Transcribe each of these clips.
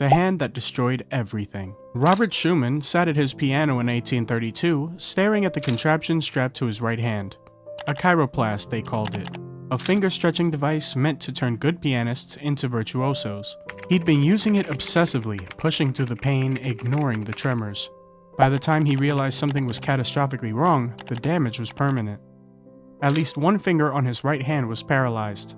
the hand that destroyed everything. Robert Schumann sat at his piano in 1832, staring at the contraption strapped to his right hand. A chiroplast, they called it. A finger-stretching device meant to turn good pianists into virtuosos. He'd been using it obsessively, pushing through the pain, ignoring the tremors. By the time he realized something was catastrophically wrong, the damage was permanent. At least one finger on his right hand was paralyzed.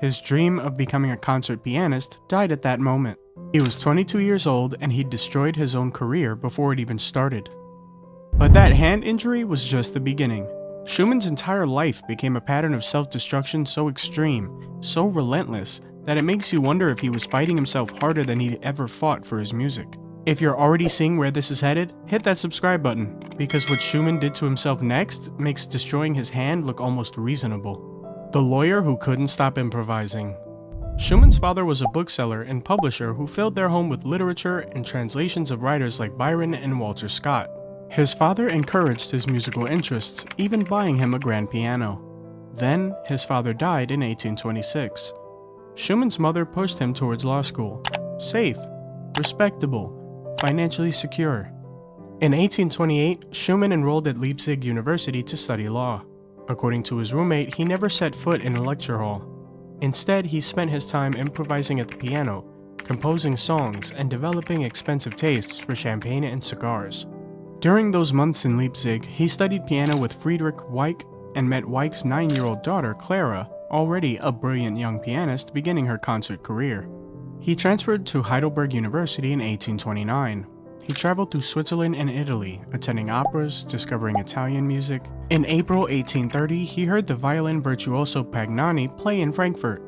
His dream of becoming a concert pianist died at that moment. He was 22 years old and he'd destroyed his own career before it even started. But that hand injury was just the beginning. Schumann's entire life became a pattern of self-destruction so extreme, so relentless, that it makes you wonder if he was fighting himself harder than he'd ever fought for his music. If you're already seeing where this is headed, hit that subscribe button, because what Schumann did to himself next makes destroying his hand look almost reasonable. The lawyer who couldn't stop improvising. Schumann's father was a bookseller and publisher who filled their home with literature and translations of writers like Byron and Walter Scott. His father encouraged his musical interests, even buying him a grand piano. Then, his father died in 1826. Schumann's mother pushed him towards law school. Safe, respectable, financially secure. In 1828, Schumann enrolled at Leipzig University to study law. According to his roommate, he never set foot in a lecture hall. Instead, he spent his time improvising at the piano, composing songs, and developing expensive tastes for champagne and cigars. During those months in Leipzig, he studied piano with Friedrich Wieck and met Wieck's 9-year-old daughter, Clara, already a brilliant young pianist beginning her concert career. He transferred to Heidelberg University in 1829. He traveled through Switzerland and Italy, attending operas, discovering Italian music. In April 1830, he heard the violin virtuoso Pagnani play in Frankfurt.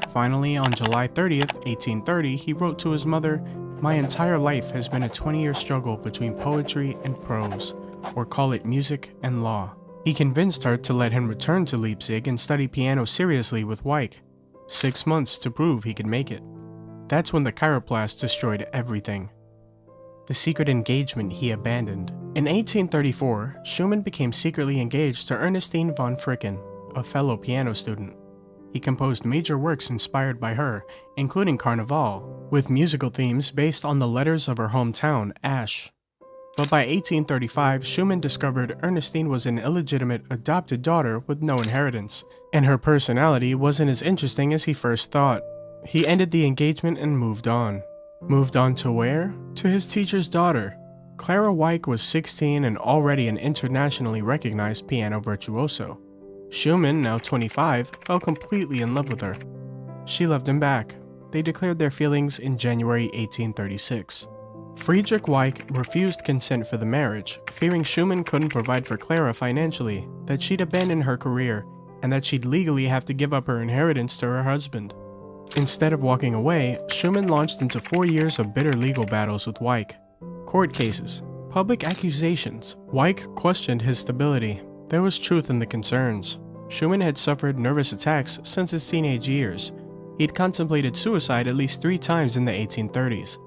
Finally, on July 30th, 1830, he wrote to his mother, "My entire life has been a 20-year struggle between poetry and prose, or call it music and law." He convinced her to let him return to Leipzig and study piano seriously with Wieck. 6 months to prove he could make it. That's when the chiroplast destroyed everything. The secret engagement he abandoned. In 1834, Schumann became secretly engaged to Ernestine von Fricken, a fellow piano student. He composed major works inspired by her, including Carnival, with musical themes based on the letters of her hometown, Asch. But by 1835, Schumann discovered Ernestine was an illegitimate adopted daughter with no inheritance, and her personality wasn't as interesting as he first thought. He ended the engagement and moved on. Moved on to where? To his teacher's daughter. Clara Wieck was 16 and already an internationally recognized piano virtuoso. Schumann, now 25, fell completely in love with her. She loved him back. They declared their feelings in January 1836. Friedrich Wieck refused consent for the marriage, fearing Schumann couldn't provide for Clara financially, that she'd abandon her career, and that she'd legally have to give up her inheritance to her husband. Instead of walking away, Schumann launched into 4 years of bitter legal battles with Wieck. Court cases, public accusations. Wieck questioned his stability. There was truth in the concerns. Schumann had suffered nervous attacks since his teenage years. He'd contemplated suicide at least 3 times in the 1830s.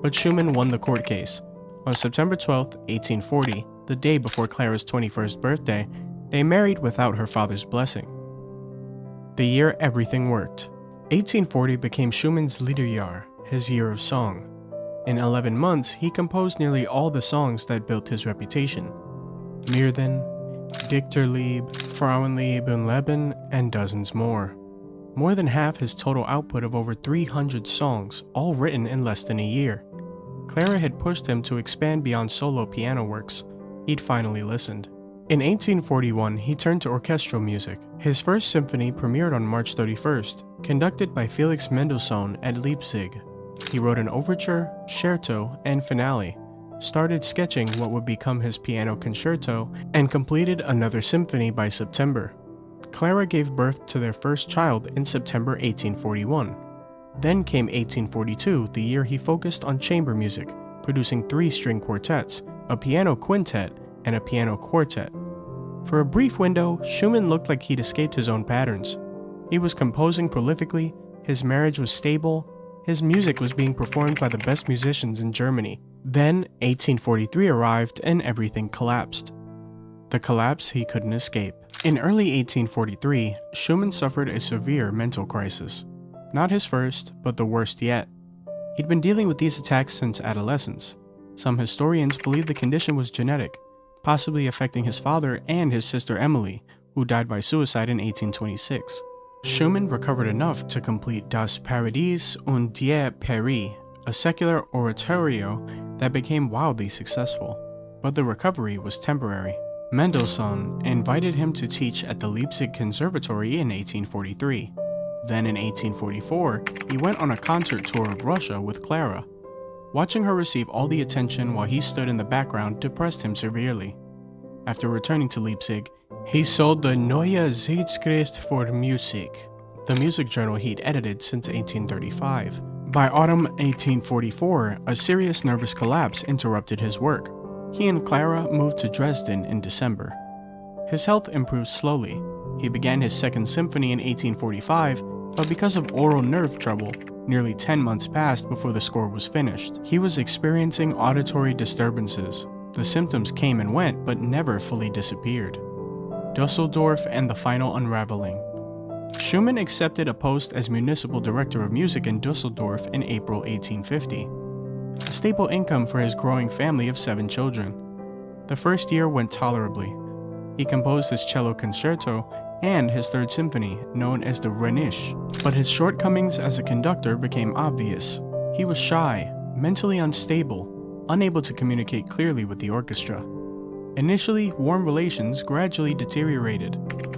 But Schumann won the court case. On September 12, 1840, the day before Clara's 21st birthday, they married without her father's blessing. The year everything worked. 1840 became Schumann's Liederjahr, his year of song. In 11 months, he composed nearly all the songs that built his reputation. Myrden, Dichterliebe, Frauenliebe und Leben, and dozens more. More than half his total output of over 300 songs, all written in less than a year. Clara had pushed him to expand beyond solo piano works. He'd finally listened. In 1841, he turned to orchestral music. His first symphony premiered on March 31st, conducted by Felix Mendelssohn at Leipzig. He wrote an overture, scherzo, and finale, started sketching what would become his piano concerto, and completed another symphony by September. Clara gave birth to their first child in September 1841. Then came 1842, the year he focused on chamber music, producing 3 string quartets, a piano quintet, and a piano quartet. For a brief window, Schumann looked like he'd escaped his own patterns. He was composing prolifically, his marriage was stable, his music was being performed by the best musicians in Germany. Then, 1843 arrived and everything collapsed. The collapse he couldn't escape. In early 1843, Schumann suffered a severe mental crisis. Not his first, but the worst yet. He'd been dealing with these attacks since adolescence. Some historians believe the condition was genetic, possibly affecting his father and his sister Emily, who died by suicide in 1826. Schumann recovered enough to complete Das Paradies und die Peri, a secular oratorio that became wildly successful. But the recovery was temporary. Mendelssohn invited him to teach at the Leipzig Conservatory in 1843. Then in 1844, he went on a concert tour of Russia with Clara. Watching her receive all the attention while he stood in the background depressed him severely. After returning to Leipzig, he sold the Neue Zeitschrift für Musik, the music journal he'd edited since 1835. By autumn 1844, a serious nervous collapse interrupted his work. He and Clara moved to Dresden in December. His health improved slowly. He began his second symphony in 1845, but because of oral nerve trouble, nearly 10 months passed before the score was finished. He was experiencing auditory disturbances. The symptoms came and went, but never fully disappeared. Dusseldorf and the final unraveling. Schumann accepted a post as municipal director of music in Dusseldorf in April 1850. A stable income for his growing family of 7 children. The first year went tolerably. He composed his cello concerto and his third symphony, known as the Rhenish, but his shortcomings as a conductor became obvious. He was shy, mentally unstable, unable to communicate clearly with the orchestra. Initially, warm relations gradually deteriorated.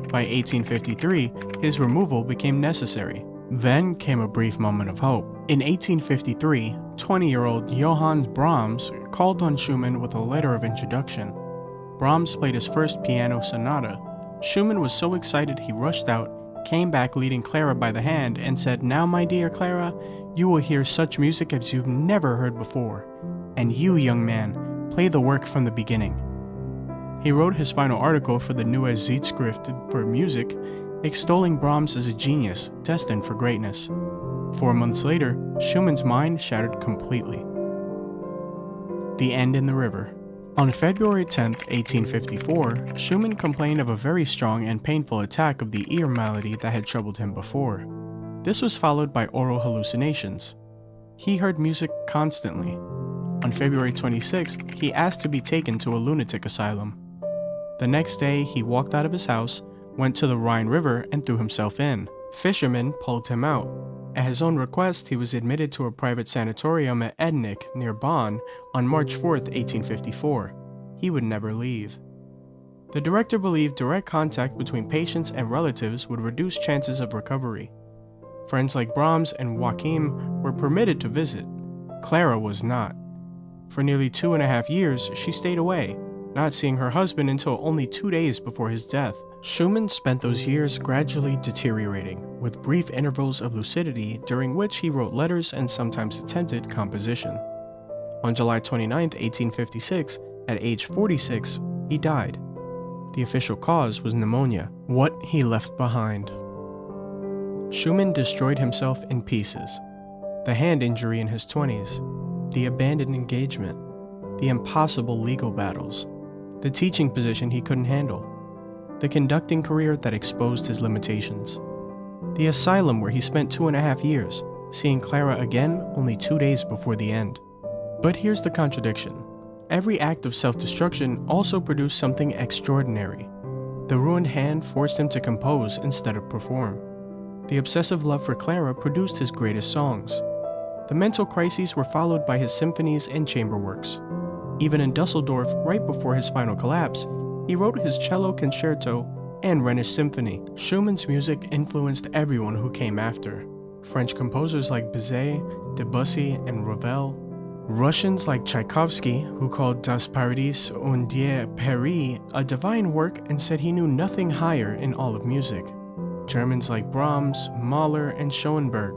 By 1853, his removal became necessary. Then came a brief moment of hope. In 1853, 20-year-old Johannes Brahms called on Schumann with a letter of introduction. Brahms played his first piano sonata. Schumann was so excited he rushed out, came back leading Clara by the hand, and said, "Now, my dear Clara, you will hear such music as you've never heard before. And you, young man, play the work from the beginning." He wrote his final article for the Neue Zeitschrift für Musik, extolling Brahms as a genius destined for greatness. 4 months later, Schumann's mind shattered completely. The End in the River. On February 10, 1854, Schumann complained of a very strong and painful attack of the ear malady that had troubled him before. This was followed by oral hallucinations. He heard music constantly. On February 26th, he asked to be taken to a lunatic asylum. The next day, he walked out of his house, went to the Rhine River, and threw himself in. Fishermen pulled him out. At his own request, he was admitted to a private sanatorium at Ednick, near Bonn, on March 4, 1854. He would never leave. The director believed direct contact between patients and relatives would reduce chances of recovery. Friends like Brahms and Joachim were permitted to visit. Clara was not. For nearly 2.5 years, she stayed away, not seeing her husband until only 2 days before his death. Schumann spent those years gradually deteriorating, with brief intervals of lucidity during which he wrote letters and sometimes attempted composition. On July 29, 1856, at age 46, he died. The official cause was pneumonia. What he left behind. Schumann destroyed himself in pieces. The hand injury in his 20s, the abandoned engagement, the impossible legal battles, the teaching position he couldn't handle, the conducting career that exposed his limitations, the asylum where he spent 2.5 years, seeing Clara again only 2 days before the end. But here's the contradiction. Every act of self-destruction also produced something extraordinary. The ruined hand forced him to compose instead of perform. The obsessive love for Clara produced his greatest songs. The mental crises were followed by his symphonies and chamber works. Even in Dusseldorf, right before his final collapse, he wrote his cello concerto and Rhenish symphony. Schumann's music influenced everyone who came after. French composers like Bizet, Debussy, and Ravel. Russians like Tchaikovsky, who called Das Paradies und die Peri a divine work and said he knew nothing higher in all of music. Germans like Brahms, Mahler, and Schoenberg.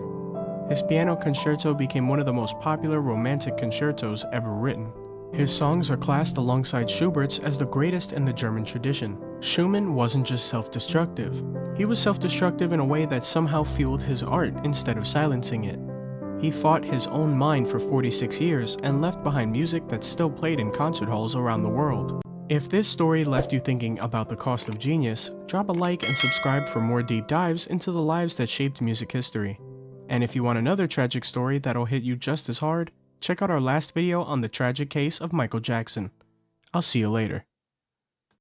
His piano concerto became one of the most popular romantic concertos ever written. His songs are classed alongside Schubert's as the greatest in the German tradition. Schumann wasn't just self-destructive. He was self-destructive in a way that somehow fueled his art instead of silencing it. He fought his own mind for 46 years and left behind music that's still played in concert halls around the world. If this story left you thinking about the cost of genius, drop a like and subscribe for more deep dives into the lives that shaped music history. And if you want another tragic story that'll hit you just as hard, check out our last video on the tragic case of Michael Jackson. I'll see you later.